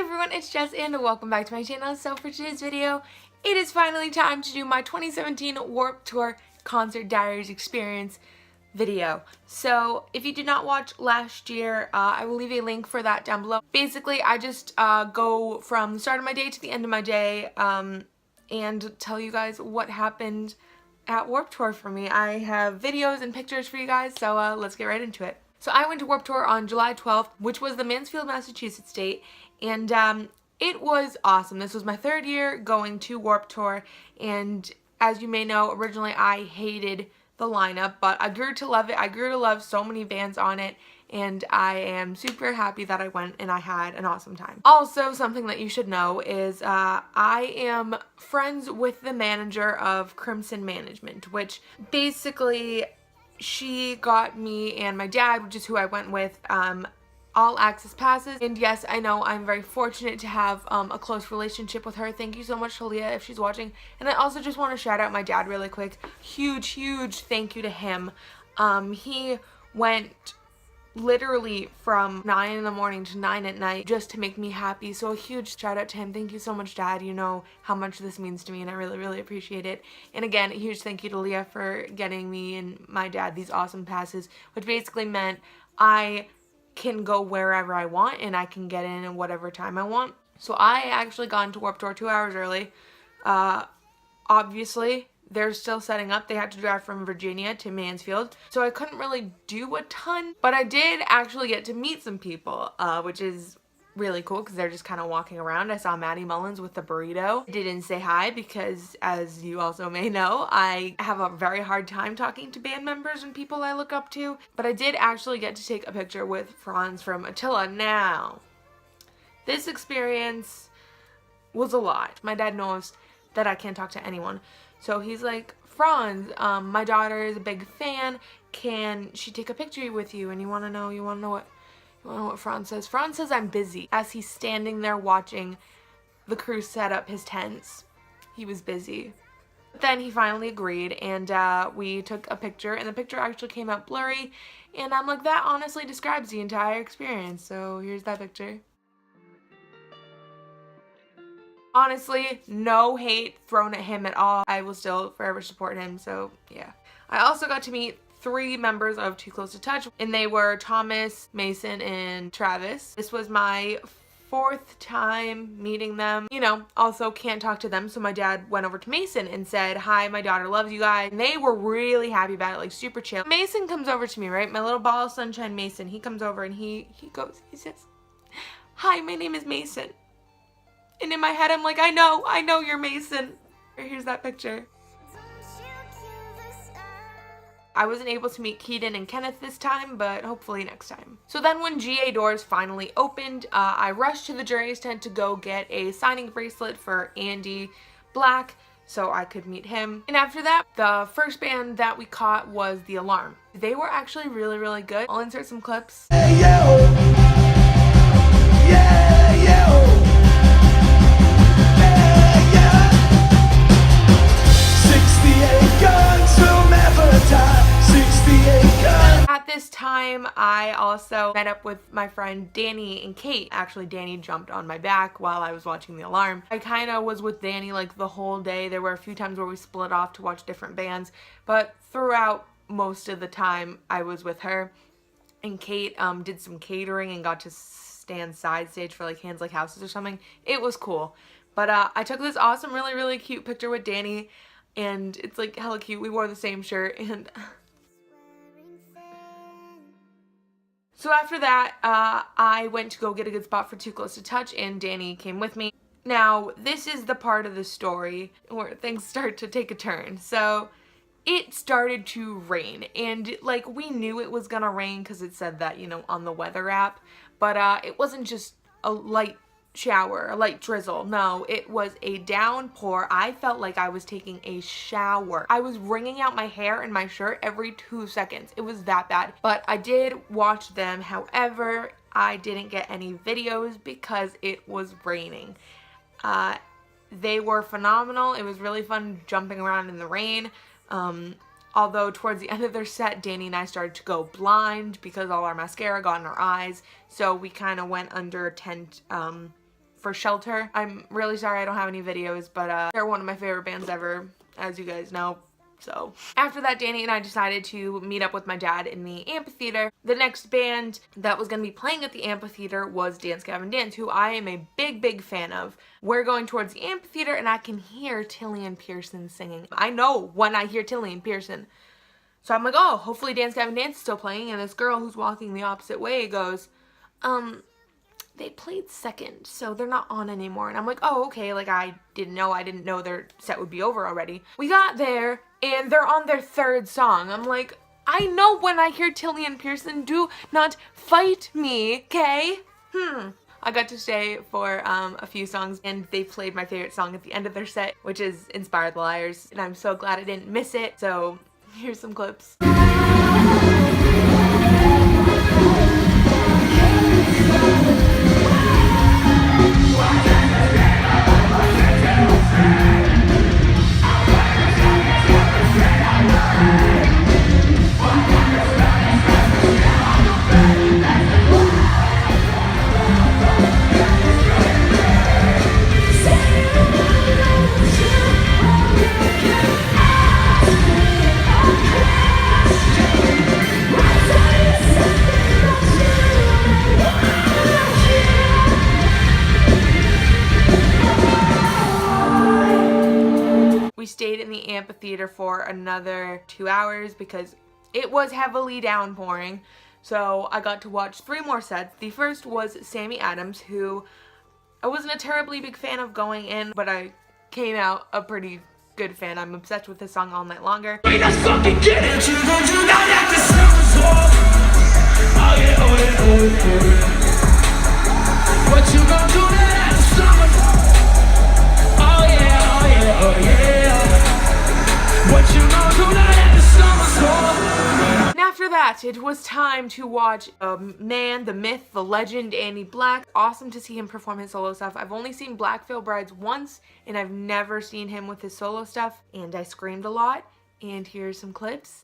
everyone, it's Jess and welcome back to my channel. So for today's video, it is finally time to do my 2017 Warped Tour Concert Diaries experience video. So if you did not watch last year, I will leave a link for that down below. Basically, I just go from the start of my day to the end of my day and tell you guys what happened at Warped Tour for me. I have videos and pictures for you guys, so let's get right into it. So I went to Warped Tour on July 12th, which was the Mansfield, Massachusetts date, and it was awesome. This was my third year going to Warped Tour, and as you may know, originally I hated the lineup, but I grew to love it. I grew to love so many bands on it, and I am super happy that I went and I had an awesome time. Also, something that you should know is I am friends with the manager of Crimson Management, which basically she got me and my dad, which is who I went with, all access passes. And yes, I know I'm very fortunate to have a close relationship with her. Thank you so much to Leah if she's watching. And I also just want to shout out my dad really quick. Huge thank you to him. He went literally from 9 in the morning to 9 at night just to make me happy. So a huge shout out to him. Thank you so much, Dad. You know how much this means to me and I really appreciate it. And again, a huge thank you to Leah for getting me and my dad these awesome passes, which basically meant I can go wherever I want and I can get in at whatever time I want. So I actually got into Warped Tour 2 hours early. Obviously they're still setting up. They had to drive from Virginia to Mansfield, so I couldn't really do a ton, but I did actually get to meet some people, which is really cool because they're just kind of walking around. I saw Maddie Mullins with the burrito. I didn't say hi because, as you also may know, I have a very hard time talking to band members and people I look up to, but I did actually get to take a picture with Franz from Attila. Now, this experience was a lot. My dad knows that I can't talk to anyone, so he's like, Franz, my daughter is a big fan. Can she take a picture with you? And you want to know what Franz says? Franz says I'm busy. As he's standing there watching the crew set up his tents, he was busy. But then he finally agreed, and we took a picture, and the picture actually came out blurry, and I'm like, that honestly describes the entire experience. So here's that picture. Honestly, no hate thrown at him at all. I will still forever support him, so yeah. I also got to meet 3 members of Too Close to Touch, and they were Thomas, Mason, and Travis. This was my 4th time meeting them. You know, also can't talk to them, so my dad went over to Mason and said, hi, my daughter loves you guys. And they were really happy about it, like super chill. Mason comes over to me, right? My little ball of sunshine Mason, he comes over and he says, hi, my name is Mason. And in my head, I'm like, I know you're Mason. Here's that picture. I wasn't able to meet Keaton and Kenneth this time, but hopefully next time. So then when GA doors finally opened, I rushed to the jury's tent to go get a signing bracelet for Andy Black so I could meet him. And after that, the first band that we caught was The Alarm. They were actually really good. I'll insert some clips. Hey, yo. Yeah, yo. At this time, I also met up with my friend Danny and Kate. Actually, Danny jumped on my back while I was watching The Alarm. I kind of was with Danny like the whole day. There were a few times where we split off to watch different bands, but throughout most of the time I was with her. And Kate did some catering and got to stand side stage for like Hands Like Houses or something. It was cool. But I took this awesome, really cute picture with Danny, and it's like hella cute. We wore the same shirt, and so after that, I went to go get a good spot for Too Close to Touch, and Danny came with me. Now, this is the part of the story where things start to take a turn. So it started to rain, and like we knew it was gonna rain because it said that, you know, on the weather app, but it wasn't just a light shower, a light drizzle. No, it was a downpour. I felt like I was taking a shower. I was wringing out my hair and my shirt every 2 seconds. It was that bad. But I did watch them. However, I didn't get any videos because it was raining. They were phenomenal. It was really fun jumping around in the rain. Although towards the end of their set, Danny and I started to go blind because all our mascara got in our eyes. So we kind of went under a tent for Shelter. I'm really sorry I don't have any videos, but they're one of my favorite bands ever, as you guys know. So after that, Danny and I decided to meet up with my dad in the Amphitheater. The next band that was going to be playing at the Amphitheater was Gavin Dance, who I am a big fan of. We're going towards the Amphitheater and I can hear Tilly and Pearson singing. I know when I hear Tilly and Pearson. So I'm like, oh, hopefully Gavin Dance is still playing. And this girl who's walking the opposite way goes, they played second, so they're not on anymore. And I'm like, oh, okay, like I didn't know their set would be over already. We got there and they're on their third song. I'm like, I know when I hear Tilly and Pearson, do not fight me, okay? I got to stay for a few songs and they played my favorite song at the end of their set, which is Inspire the Liars. And I'm so glad I didn't miss it. So here's some clips. We stayed in the Amphitheater for another 2 hours because it was heavily downpouring. So I got to watch 3 more sets. The first was Sammy Adams, who I wasn't a terribly big fan of going in, but I came out a pretty good fan. I'm obsessed with his song All Night Longer. And after that, it was time to watch man, the myth, the legend, Andy Black. Awesome to see him perform his solo stuff. I've only seen Black Veil Brides once, and I've never seen him with his solo stuff, and I screamed a lot. And here's some clips.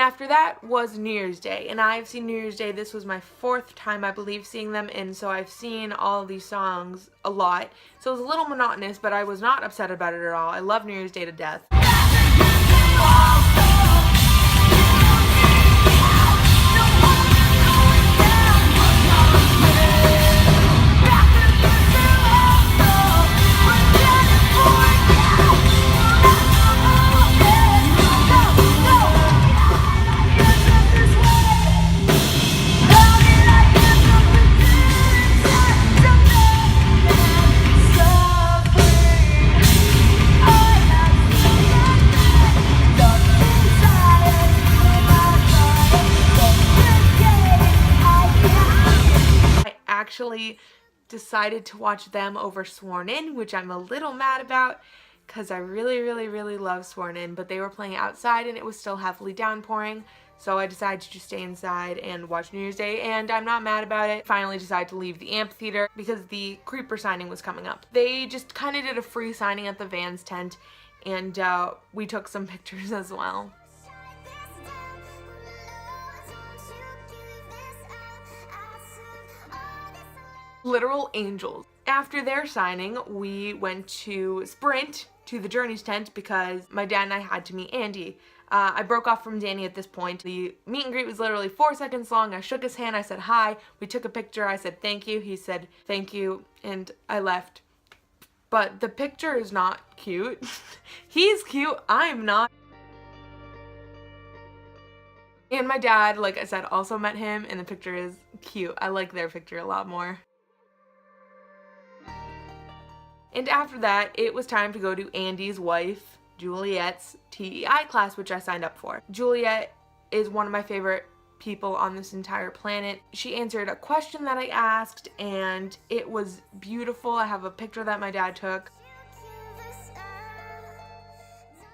After that was New Year's Day, and I've seen New Year's Day. This was my 4th time, I believe, seeing them, and so I've seen all these songs a lot. So it was a little monotonous, but I was not upset about it at all. I love New Year's Day to death. Actually decided to watch them over Sworn In, which I'm a little mad about because I really love Sworn In, but they were playing outside and it was still heavily downpouring, so I decided to just stay inside and watch New Year's Day, and I'm not mad about it. Finally decided to leave the Amphitheater because the Creeper signing was coming up. They just kind of did a free signing at the Vans tent, and we took some pictures as well. Literal angels. After their signing, we went to sprint to the Journey's tent because my dad and I had to meet Andy. I broke off from Danny at this point. The meet and greet was literally 4 seconds long. I shook his hand, I said hi, we took a picture, I said thank you, he said thank you, and I left. But the picture is not cute. He's cute, I'm not. And my dad, like I said, also met him, and the picture is cute. I like their picture a lot more. And after that, it was time to go to Andy's wife, Juliet's TEI class, which I signed up for. Juliet is one of my favorite people on this entire planet. She answered a question that I asked, and it was beautiful. I have a picture that my dad took.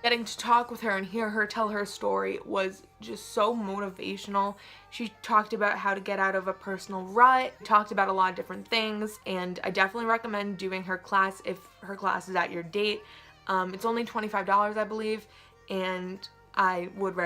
Getting to talk with her and hear her tell her story was just so motivational. She talked about how to get out of a personal rut, talked about a lot of different things, and I definitely recommend doing her class if her class is at your date. It's only $25, I believe, and I would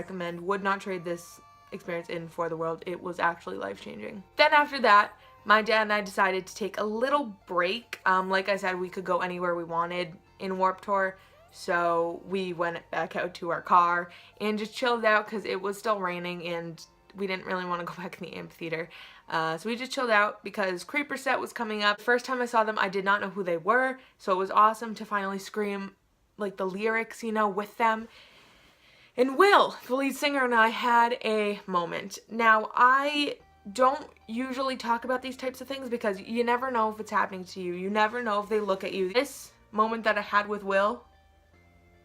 not trade this experience in for the world. It was actually life-changing. Then after that, my dad and I decided to take a little break. Like I said, we could go anywhere we wanted in Warped Tour. So we went back out to our car and just chilled out because it was still raining and we didn't really want to go back in the amphitheater. So we just chilled out because Creeper set was coming up. First time I saw them, I did not know who they were. So it was awesome to finally scream like the lyrics, you know, with them. And Will, the lead singer, and I had a moment. Now, I don't usually talk about these types of things because you never know if it's happening to you. You never know if they look at you. This moment that I had with Will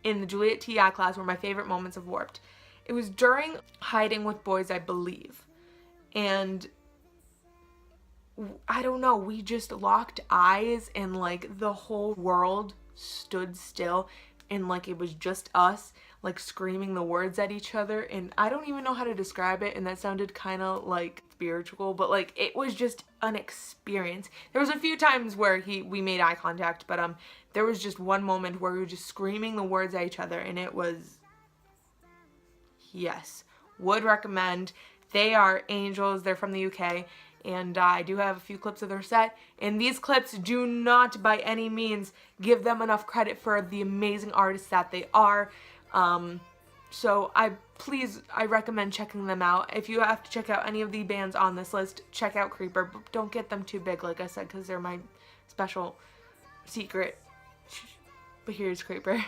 in the Juliet TI class were my favorite moments of Warped. It was during Hiding with Boys, I believe. And I don't know, we just locked eyes and like the whole world stood still and like it was just us like screaming the words at each other, and I don't even know how to describe it, and that sounded kind of like spiritual, but like it was just an experience. There was a few times where we made eye contact, but there was just one moment where we were just screaming the words at each other, and it was, yes, would recommend. They are angels. They're from the UK, and I do have a few clips of their set, and these clips do not by any means give them enough credit for the amazing artists that they are. So I recommend checking them out. If you have to check out any of the bands on this list, check out Creeper, but don't get them too big, like I said, because they're my special secret. But here's Creeper.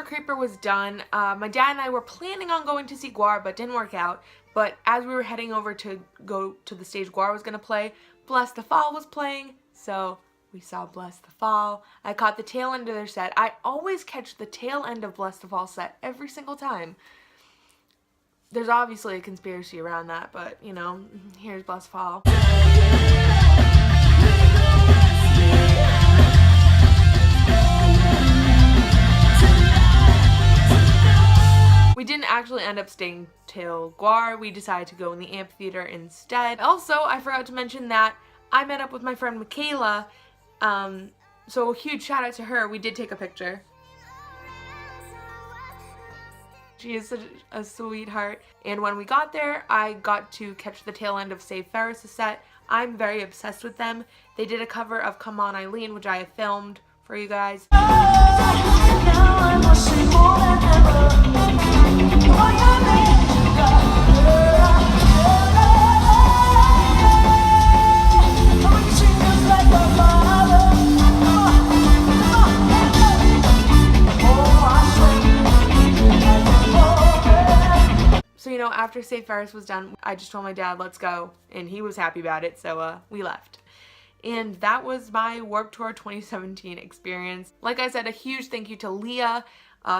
Creeper was done. My dad and I were planning on going to see Guar, but didn't work out. But as we were heading over to go to the stage Guar was going to play, Bless the Fall was playing, so we saw Bless the Fall. I caught the tail end of their set. I always catch the tail end of Bless the Fall set every single time. There's obviously a conspiracy around that, but you know, here's Bless the Fall. We didn't actually end up staying till Guar. We decided to go in the amphitheater instead. Also, I forgot to mention that I met up with my friend Michaela, so a huge shout out to her. We did take a picture. She is such a sweetheart. And when we got there, I got to catch the tail end of Save Ferris' set. I'm very obsessed with them. They did a cover of Come On Eileen, which I have filmed for you guys. So, you know, after Save Ferris was done, I just told my dad, let's go, and he was happy about it, so we left. And that was my Warped Tour 2017 experience. Like I said, a huge thank you to Leah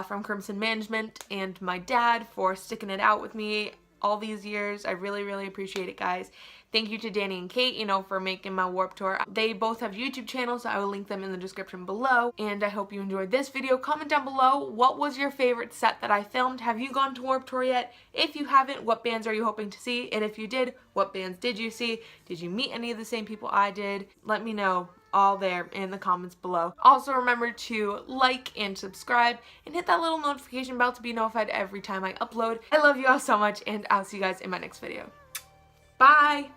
from Crimson Management and my dad for sticking it out with me all these years. I really, really appreciate it, guys. Thank you to Danny and Kate, you know, for making my Warped Tour. They both have YouTube channels, so I will link them in the description below. And I hope you enjoyed this video. Comment down below, what was your favorite set that I filmed? Have you gone to Warped Tour yet? If you haven't, what bands are you hoping to see? And if you did, what bands did you see? Did you meet any of the same people I did? Let me know all there in the comments below. Also remember to like and subscribe and hit that little notification bell to be notified every time I upload. I love you all so much, and I'll see you guys in my next video. Bye!